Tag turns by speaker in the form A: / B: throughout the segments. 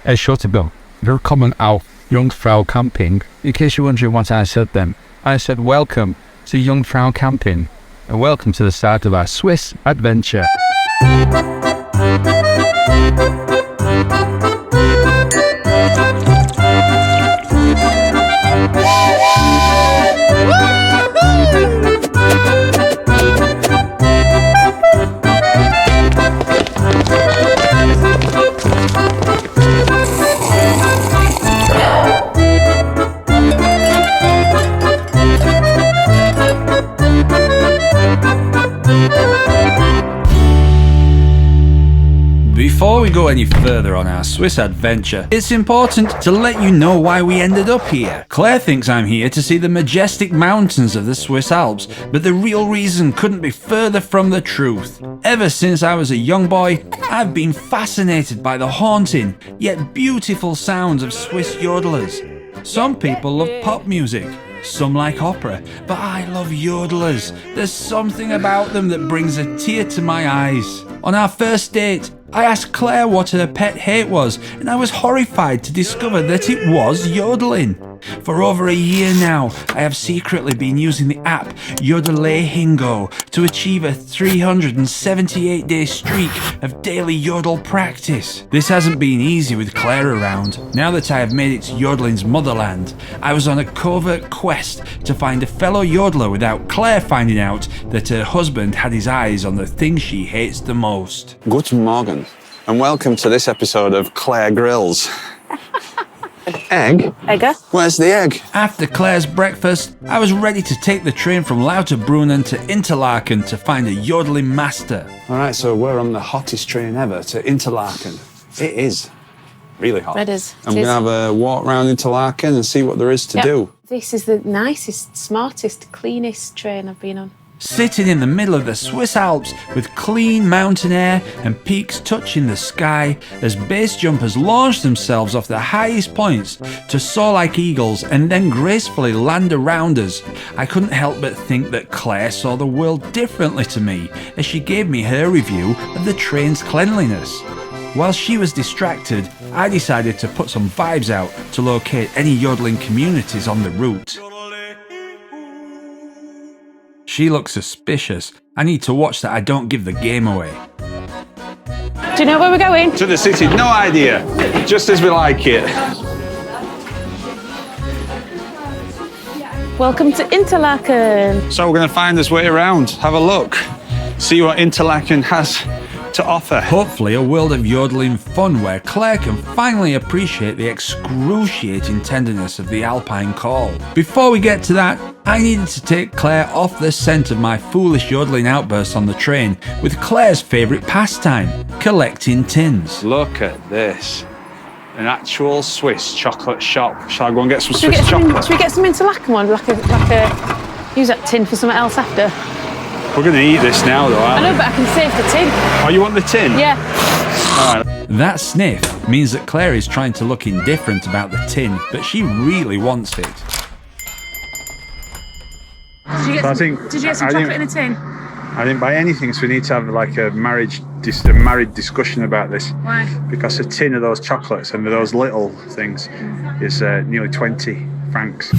A: Entschuldigung, willkommen auf Jungfrau Camping. In case you're wondering what I said then, I said welcome to Jungfrau Camping and welcome to the start of our Swiss adventure.
B: Before we go any further on our Swiss adventure, it's important to let you know why we ended up here. Claire thinks I'm here to see the majestic mountains of the Swiss Alps, but the real reason couldn't be further from the truth. Ever since I was a young boy, I've been fascinated by the haunting, yet beautiful sounds of Swiss yodelers. Some people love pop music, some like opera, but I love yodelers. There's something about them that brings a tear to my eyes. On our first date, I asked Claire what her pet hate was, and I was horrified to discover that it was yodeling. For over a year now, I have secretly been using the app Interlaken to achieve a 378-day streak of daily yodel practice. This hasn't been easy with Claire around. Now that I have made it to yodeling's motherland, I was on a covert quest to find a fellow yodeler without Claire finding out that her husband had his eyes on the thing she hates the most.
C: Guten Morgen, and welcome to this episode of Claire Grills. Egg?
D: Egger?
C: Where's the egg?
B: After Claire's breakfast, I was ready to take the train from Lauterbrunnen to Interlaken to find a yodeling master.
C: All right, so we're on the hottest train ever to Interlaken. It is really hot.
D: It is.
C: I'm going to have a walk around Interlaken and see what there is to do.
D: This is the nicest, smartest, cleanest train I've been on.
B: Sitting in the middle of the Swiss Alps with clean mountain air and peaks touching the sky as base jumpers launch themselves off the highest points to soar like eagles and then gracefully land around us, I couldn't help but think that Claire saw the world differently to me as she gave me her review of the train's cleanliness. While she was distracted, I decided to put some vibes out to locate any yodeling communities on the route. She looks suspicious. I need to watch that I don't give the game away.
D: Do you know where we're going?
C: To the city, no idea. Just as we like it.
D: Welcome to Interlaken.
C: So we're going to find this way around, have a look, see what Interlaken has to offer.
B: Hopefully a world of yodeling fun where Claire can finally appreciate the excruciating tenderness of the alpine call. Before we get to that, I needed to take Claire off the scent of my foolish yodeling outbursts on the train with Claire's favourite pastime, collecting tins.
C: Look at this. An actual Swiss chocolate shop. Shall I go and get some Swiss chocolate?
D: Should we get some Interlaken one? Like a use that tin for something else after?
C: We're going to eat this now, though, aren't we?
D: I know, but I can save the tin.
C: Oh, you want the tin?
D: Yeah.
C: All right.
B: That sniff means that Claire is trying to look indifferent about the tin, but she really wants it.
D: Did you get some chocolate in a tin?
C: I didn't buy anything, so we need to have like a married discussion about this.
D: Why?
C: Because a tin of those chocolates and those little things is nearly 20 francs.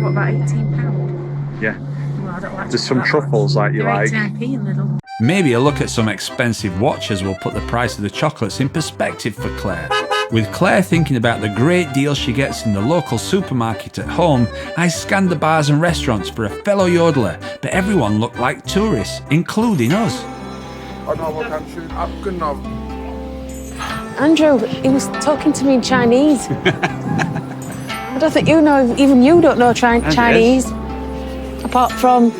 D: What, about £18?
C: Yeah.
D: Well, I don't like
C: There's some truffles like you like.
D: 89p in little.
B: Maybe a look at some expensive watches will put the price of the chocolates in perspective for Claire. With Claire thinking about the great deals she gets in the local supermarket at home, I scanned the bars and restaurants for a fellow yodeler, but everyone looked like tourists, including us.
D: Andrew, he was talking to me in Chinese. I don't think you know, even you don't know Chinese, apart from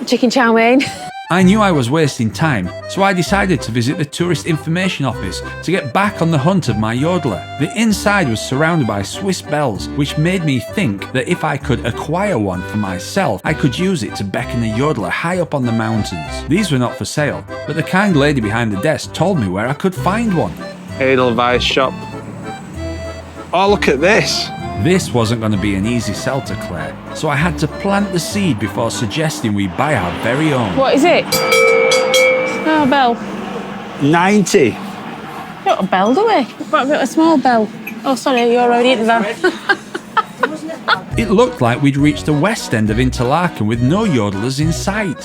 D: chicken chow mein.
B: I knew I was wasting time, so I decided to visit the tourist information office to get back on the hunt of my yodeler. The inside was surrounded by Swiss bells, which made me think that if I could acquire one for myself, I could use it to beckon a yodeler high up on the mountains. These were not for sale, but the kind lady behind the desk told me where I could find one.
C: Edelweiss shop. Oh, look at this.
B: This wasn't going to be an easy sell to Claire, so I had to plant the seed before suggesting we buy our very own.
D: What is it? Oh, a bell.
C: 90.
D: Not a bell, do we? What about a small bell? Oh, sorry, you're already in the van.
B: It looked like we'd reached the west end of Interlaken with no yodelers in sight.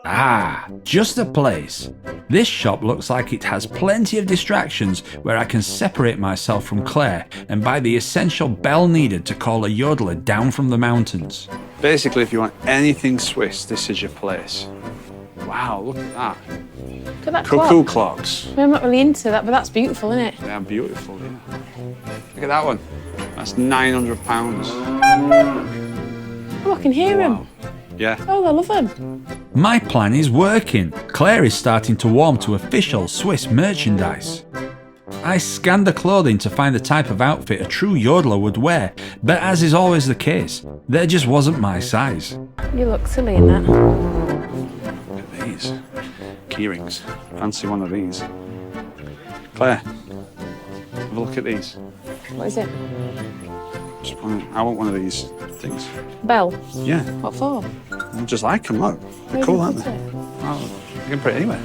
B: Ah, just the place. This shop looks like it has plenty of distractions where I can separate myself from Claire and buy the essential bell needed to call a yodeler down from the mountains.
C: Basically, if you want anything Swiss, this is your place. Wow, look at that.
D: Look at that
C: Cuckoo
D: clock.
C: clocks.
D: I'm not really into that, but that's beautiful, isn't it?
C: They are beautiful, yeah. Look at that one. That's £900.
D: Oh, I can hear him.
C: Yeah.
D: Oh, I love him.
B: My plan is working. Claire is starting to warm to official Swiss merchandise. I scanned the clothing to find the type of outfit a true yodeler would wear, but as is always the case, there just wasn't my size.
D: You look silly in that.
C: Look at these. Keyrings. Fancy one of these. Claire, have a look at these.
D: What is it?
C: I want one of these things.
D: Bell.
C: Yeah.
D: What for?
C: I just like them, look. They're
D: Where
C: cool,
D: do you
C: aren't
D: put
C: they?
D: it?
C: Oh, you can put it anywhere.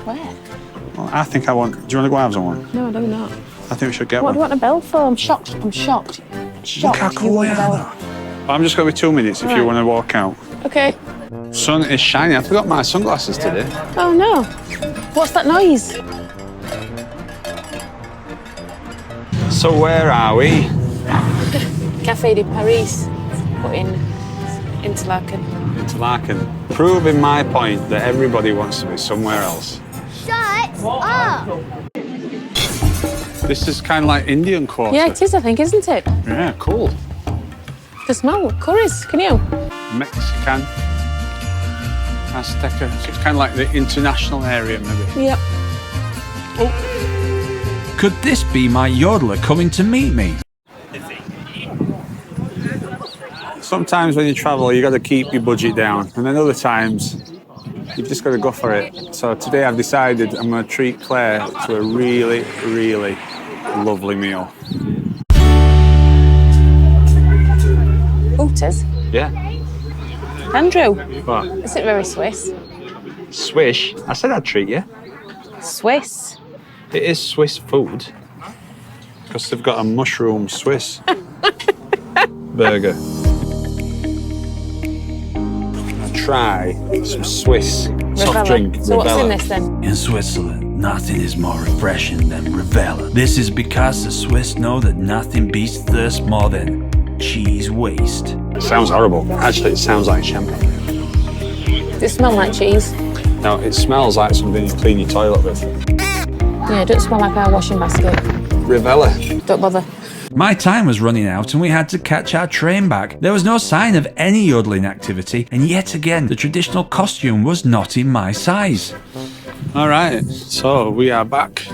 D: Where?
C: Well, I think I want... Do you want to go halves on one?
D: No, I do not.
C: I think we should get
D: What
C: one.
D: do you want a bell for? I'm shocked. I'm shocked.
C: Look how cool they are, though. I'm just going to be 2 minutes if you
D: Right.
C: want to walk out.
D: Okay.
C: Sun is shining. I forgot my sunglasses today.
D: Oh, no. What's that noise?
C: So where are we?
D: Café de Paris. But in Interlaken.
C: Interlaken. Proving my point that everybody wants to be somewhere else.
E: Shut up!
C: This is kind of like Indian quarter.
D: Yeah, it is, I think, isn't it?
C: Yeah, cool.
D: The smell curries. Can you?
C: Mexican. Azteca. So it's kind of like the international area, maybe.
D: Yep.
B: Could this be my yodeler coming to meet me?
C: Sometimes when you travel, you got to keep your budget down, and then other times you've just got to go for it. So today I've decided I'm going to treat Claire to a really, really lovely meal.
D: Hooters.
C: Yeah.
D: Andrew,
C: What?
D: is it very Swiss?
C: Swish. I said I'd treat you.
D: Swiss?
C: It is Swiss food because they've got a mushroom Swiss burger. Try some Swiss soft drink.
D: So what's in
C: Rivella.
D: this then?
B: In Switzerland, nothing is more refreshing than Rivella. This is because the Swiss know that nothing beats thirst more than cheese waste.
C: It sounds horrible. Actually, it sounds like champagne.
D: Does it smell like cheese?
C: No, it smells like something you clean your toilet with.
D: Yeah, it doesn't smell like our washing basket.
C: Rivella.
D: Don't bother.
B: My time was running out and we had to catch our train back. There was no sign of any yodeling activity, and yet again, the traditional costume was not in my size.
C: All right, so we are back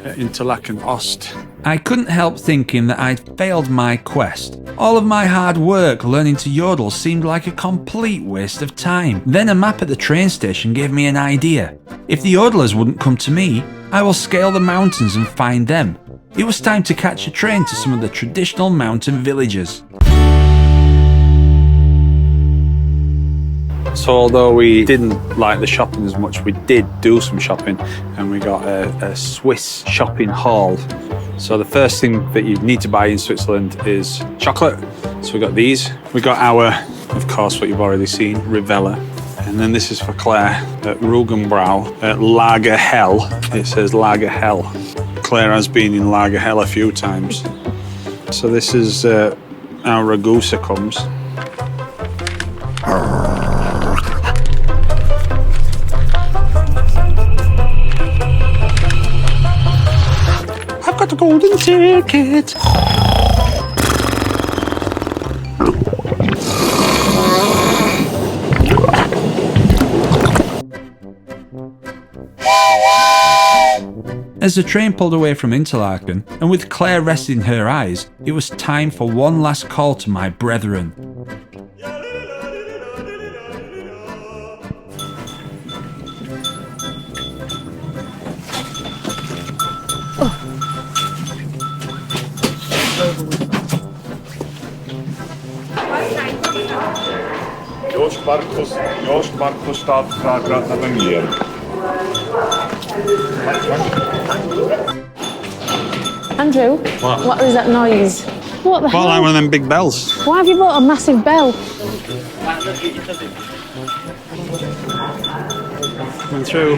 C: at Interlaken Ost.
B: I couldn't help thinking that I'd failed my quest. All of my hard work learning to yodel seemed like a complete waste of time. Then a map at the train station gave me an idea. If the yodelers wouldn't come to me, I will scale the mountains and find them. It was time to catch a train to some of the traditional mountain villages.
C: So although we didn't like the shopping as much, we did do some shopping, and we got a Swiss shopping haul. So the first thing that you need to buy in Switzerland is chocolate. So we got these. We got our, of course, what you've already seen, Rivella. And then this is for Claire at Rugenbrau at Lager Hell. It says Lager Hell. Claire has been in Lager Hell a few times. So this is how Ragusa comes. I've got a golden ticket.
B: As the train pulled away from Interlaken, and with Claire resting her eyes, it was time for one last call to my brethren.
D: Andrew, what is that noise? What the hell?
C: Like one of them big bells.
D: Why have you bought a massive bell?
C: Coming through.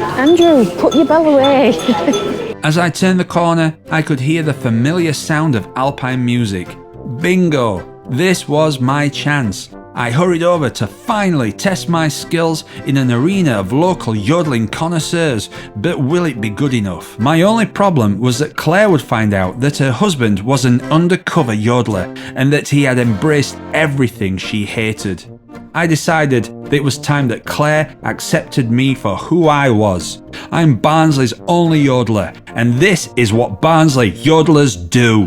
D: Andrew, put your bell away.
B: As I turned the corner, I could hear the familiar sound of alpine music. Bingo! This was my chance. I hurried over to finally test my skills in an arena of local yodeling connoisseurs, but will it be good enough? My only problem was that Claire would find out that her husband was an undercover yodeler and that he had embraced everything she hated. I decided that it was time that Claire accepted me for who I was. I'm Barnsley's only yodeler, and this is what Barnsley yodelers do.